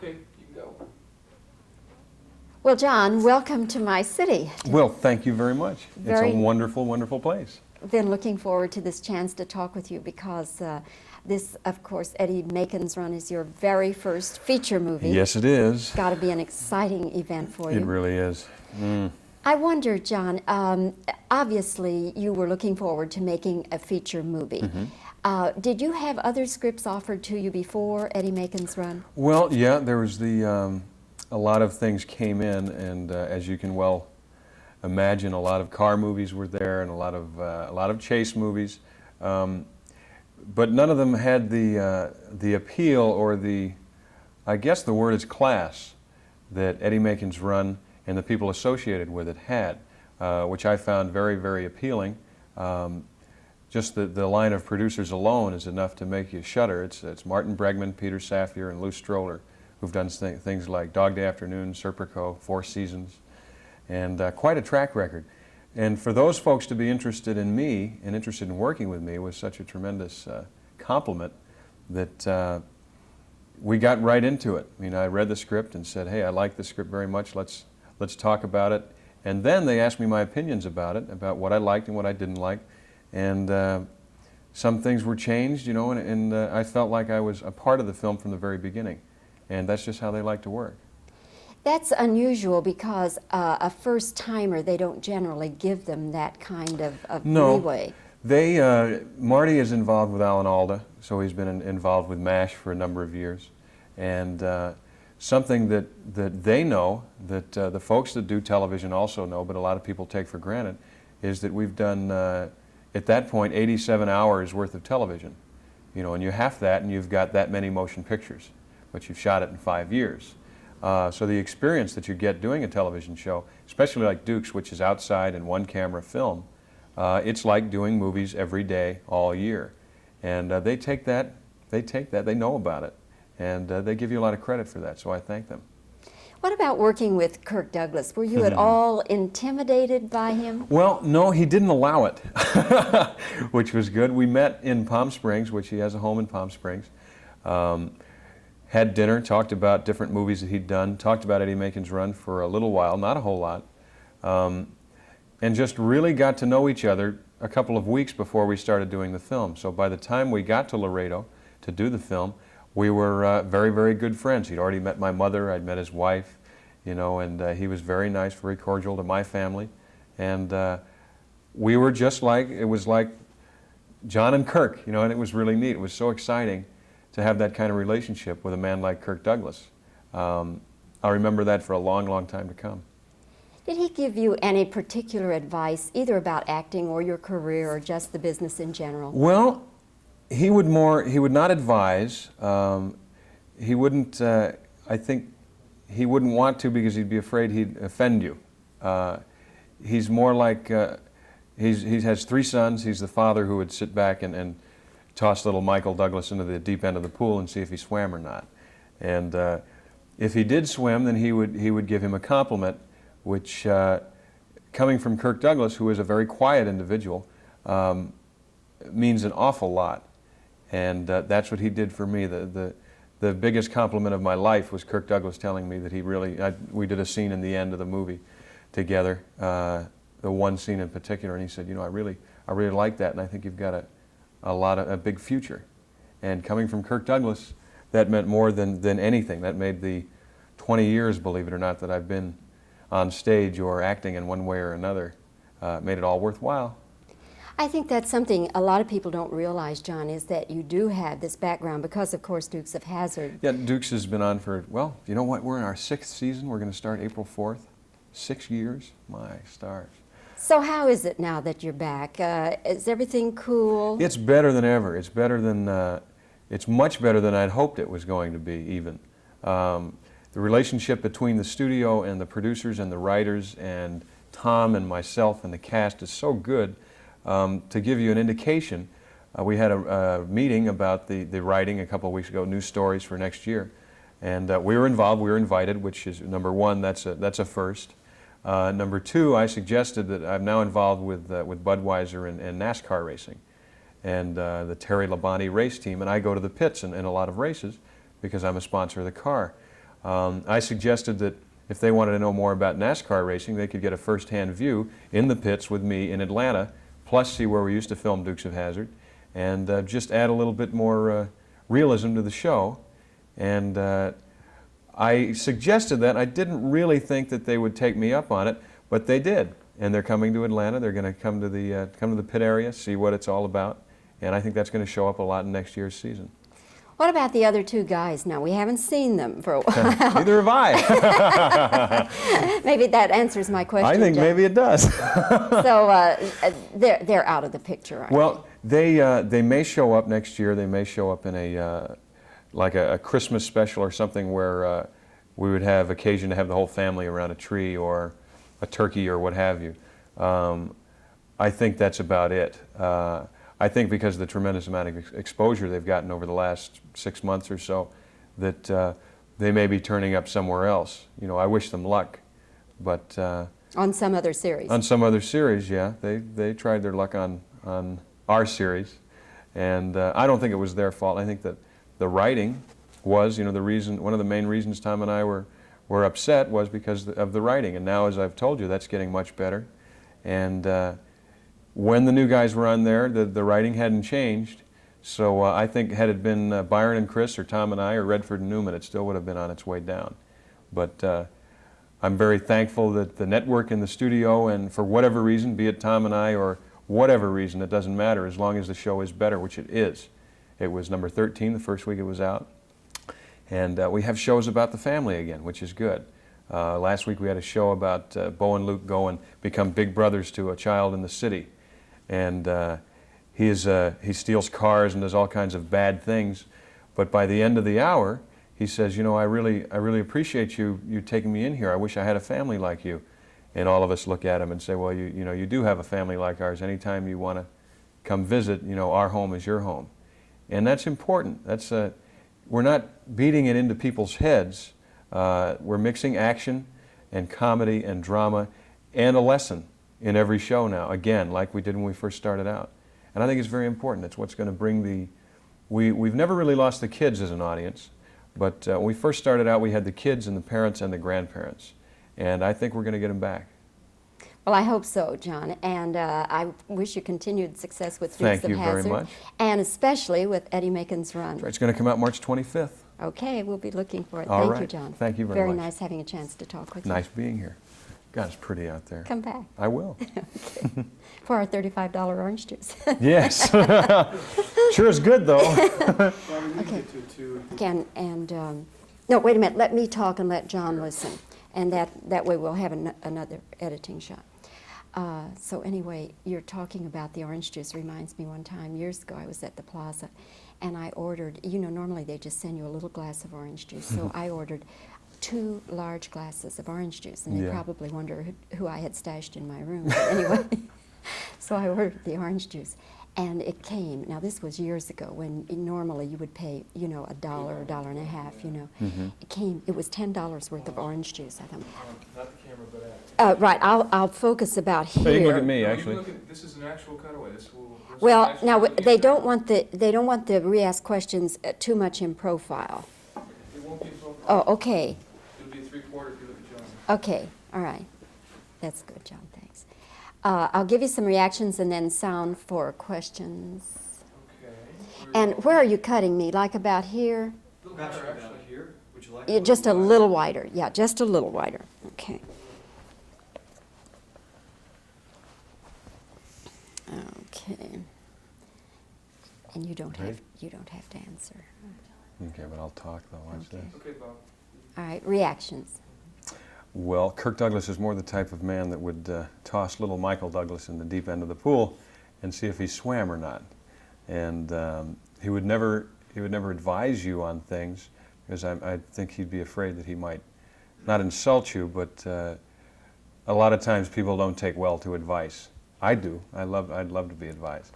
Okay, you can go. Well, John, welcome to my city. Well, thank you very much. It's a Very- wonderful, wonderful place. Been looking forward to this chance to talk with you because this, of course, Eddie Macon's Run is your very first feature movie. Yes, it is. Got to be an exciting event for you. It really is. I wonder, John, obviously you were looking forward to making a feature movie. Did you have other scripts offered to you before Eddie Macon's Run? Well, yeah, there was a lot of things came in, and as you can well imagine, a lot of car movies were there, and a lot of chase movies, but none of them had the appeal or I guess the word is class that Eddie Macon's Run and the people associated with it had, which I found very, very appealing. Just the line of producers alone is enough to make you shudder. It's Martin Bregman, Peter Saffier, and Lou Stroller, who've done things like Dog Day Afternoon, Serpico, Four Seasons, and quite a track record. And for those folks to be interested in me and interested in working with me was such a tremendous compliment that we got right into it. I mean, I read the script and said, hey, I like the script very much, let's talk about it. And then they asked me my opinions about it, about what I liked and what I didn't like. And some things were changed, you know, and I felt like I was a part of the film from the very beginning. And that's just how they like to work. That's unusual because a first-timer, they don't generally give them that kind of leeway. Marty is involved with Alan Alda, so he's been involved with MASH for a number of years. And something that they know, that the folks that do television also know, but a lot of people take for granted, is that we've done, at that point, 87 hours worth of television. You know, and you have that, and you've got that many motion pictures, but you've shot it in 5 years. So the experience that you get doing a television show, especially like Duke's, which is outside and one-camera film, it's like doing movies every day, all year. And they take that, they know about it, and they give you a lot of credit for that, so I thank them. What about working with Kirk Douglas? Were you at all intimidated by him? Well, no, he didn't allow it, which was good. We met in Palm Springs, which he has a home in Palm Springs. Had dinner, talked about different movies that he'd done, talked about Eddie Macon's Run for a little while, not a whole lot, and just really got to know each other a couple of weeks before we started doing the film. So by the time we got to Laredo to do the film, we were very, very good friends. He'd already met my mother, I'd met his wife, you know, and he was very nice, very cordial to my family. And we were just like, it was like John and Kirk, you know, and it was really neat. It was so exciting to have that kind of relationship with a man like Kirk Douglas. I'll remember that for a long, long time to come. Did he give you any particular advice, either about acting or your career or just the business in general? Well, he would not advise. He wouldn't, I think he wouldn't want to because he'd be afraid he'd offend you. He's more like, he has 3 sons. He's the father who would sit back and toss little Michael Douglas into the deep end of the pool and see if he swam or not. And if he did swim, then he would give him a compliment, which, coming from Kirk Douglas, who is a very quiet individual, means an awful lot. And that's what he did for me. The biggest compliment of my life was Kirk Douglas telling me that he really, we did a scene in the end of the movie together, the one scene in particular, and he said, you know, I really like that, and I think you've got a big future. And coming from Kirk Douglas, that meant more than anything. That made the 20 years, believe it or not, that I've been on stage or acting in one way or another, made it all worthwhile. I think that's something a lot of people don't realize, John, is that you do have this background because, of course, Dukes of Hazzard. Yeah, Dukes has been on for, well, you know what, we're in our 6th season. We're going to start April 4th. 6 years? My stars. So how is it now that you're back? Is everything cool? It's better than ever. It's better than, it's much better than I'd hoped it was going to be, even. The relationship between the studio and the producers and the writers and Tom and myself and the cast is so good. To give you an indication, we had a meeting about the writing a couple of weeks ago, new stories for next year. And we were involved, we were invited, which is, number one, that's a first. Number two, I suggested that I'm now involved with Budweiser and NASCAR racing and the Terry Labonte race team, and I go to the pits in a lot of races because I'm a sponsor of the car. I suggested that if they wanted to know more about NASCAR racing, they could get a first-hand view in the pits with me in Atlanta, plus see where we used to film Dukes of Hazzard, and just add a little bit more realism to the show. And I suggested that. I didn't really think that they would take me up on it, but they did. And they're coming to Atlanta. They're going to come to the pit area, see what it's all about, and I think that's going to show up a lot in next year's season. What about the other two guys now? We haven't seen them for a while. Neither have I. Maybe that answers my question, I think John. maybe it does. So they're out of the picture, aren't Well, they may show up next year. They may show up in like a Christmas special or something where we would have occasion to have the whole family around a tree or a turkey or what have you. I think that's about it. I think because of the tremendous amount of exposure they've gotten over the last 6 months or so, that they may be turning up somewhere else. You know, I wish them luck, but on some other series. On some other series, yeah, they tried their luck on our series, and I don't think it was their fault. I think that the writing was, you know, one of the main reasons Tom and I were upset was because of the writing, and now, as I've told you, that's getting much better, and. When the new guys were on there, the writing hadn't changed, so I think had it been Byron and Chris or Tom and I or Redford and Newman, it still would have been on its way down. But I'm very thankful that the network and the studio, and for whatever reason, be it Tom and I or whatever reason, it doesn't matter as long as the show is better, which it is. It was number 13 the first week it was out, and we have shows about the family again, which is good. Last week we had a show about Bo and Luke go and become big brothers to a child in the city. And he steals cars and does all kinds of bad things, but by the end of the hour, he says, "You know, I really appreciate you taking me in here. I wish I had a family like you." And all of us look at him and say, "Well, you know, you do have a family like ours. Anytime you want to come visit, you know, our home is your home," and that's important. That's we're not beating it into people's heads. We're mixing action and comedy and drama and a lesson in every show now, again, like we did when we first started out. And I think it's very important. It's what's going to bring we've never really lost the kids as an audience, but when we first started out, we had the kids and the parents and the grandparents. And I think we're going to get them back. Well, I hope so, John, and I wish you continued success with Dukes of Hazzard. Thank you very much. And especially with Eddie Macon's run. It's going to come out March 25th. Okay, we'll be looking for it. All Thank right. you, John. Thank you very much. Very nice having a chance to talk with you. Nice being here. God, it's pretty out there. Come back. I will. Okay. For our $35 orange juice. Yes. Sure is good, though. Okay. Again, and no, wait a minute. Let me talk and let John listen, and that way we'll have another editing shot. So anyway, you're talking about the orange juice. Reminds me one time years ago I was at the plaza, and I ordered. You know, normally they just send you a little glass of orange juice, so I ordered 2 large glasses of orange juice, and they probably wonder who I had stashed in my room. But anyway, so I ordered the orange juice, and it came. Now this was years ago when normally you would pay, you know, $1, $1.50, you know. It came. It was $10 worth of orange juice. I thought. Not the camera, but Right. I'll focus about here. So you can look at me, actually. This is an actual cutaway. This will Well, now they don't want the re-asked questions too much in profile. It won't be in profile. Oh, okay. It'll be 3/4 if you look at John. Okay. All right. That's good, John. Thanks. I'll give you some reactions and then sound for questions. Okay. And where are you cutting me? Like about here? A little better, actually, here. Would you like Yeah, just a little wider. Yeah, just a little wider. Okay. Okay. And you don't have to answer. Okay, but I'll talk, though. Watch Okay. this. Okay, Bob. All right. Reactions. Well, Kirk Douglas is more the type of man that would toss little Michael Douglas in the deep end of the pool and see if he swam or not. And he would never advise you on things, because I think he'd be afraid that he might not insult you, but a lot of times people don't take well to advice. I do. I'd love to be advised.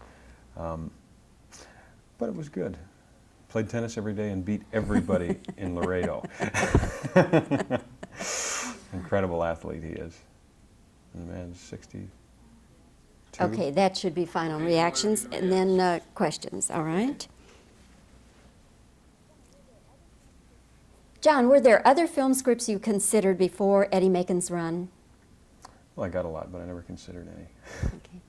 But it was good. Played tennis every day and beat everybody in Laredo. Incredible athlete he is. And the man's 62. Okay, that should be final reactions and then questions. All right. John, were there other film scripts you considered before Eddie Macon's run? Well, I got a lot, but I never considered any. Okay.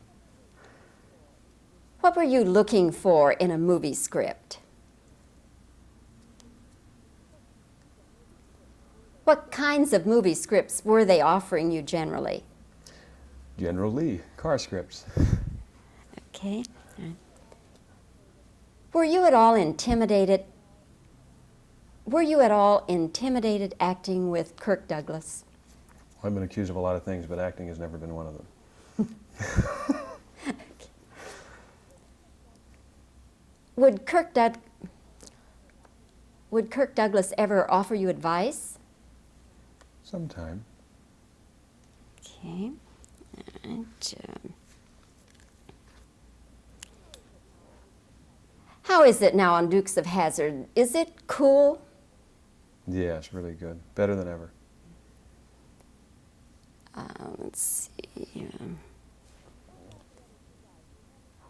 What were you looking for in a movie script? What kinds of movie scripts were they offering you generally? General Lee, car scripts. Okay. All right. Were you at all intimidated? Were you at all intimidated acting with Kirk Douglas? I've been accused of a lot of things, but acting has never been one of them. Would Kirk Douglas ever offer you advice? Sometime. Okay. And, how is it now on Dukes of Hazzard? Is it cool? Yeah, it's really good. Better than ever. Let's see.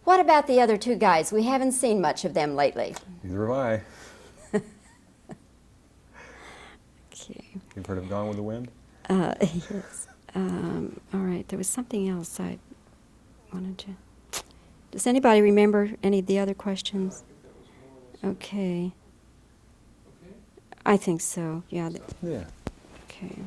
What about the other two guys? We haven't seen much of them lately. Neither have I. Okay. You've heard of Gone with the Wind? Yes. All right. There was something else I wanted to. Does anybody remember any of the other questions? Okay. Okay? I think so. Yeah. Yeah. Okay.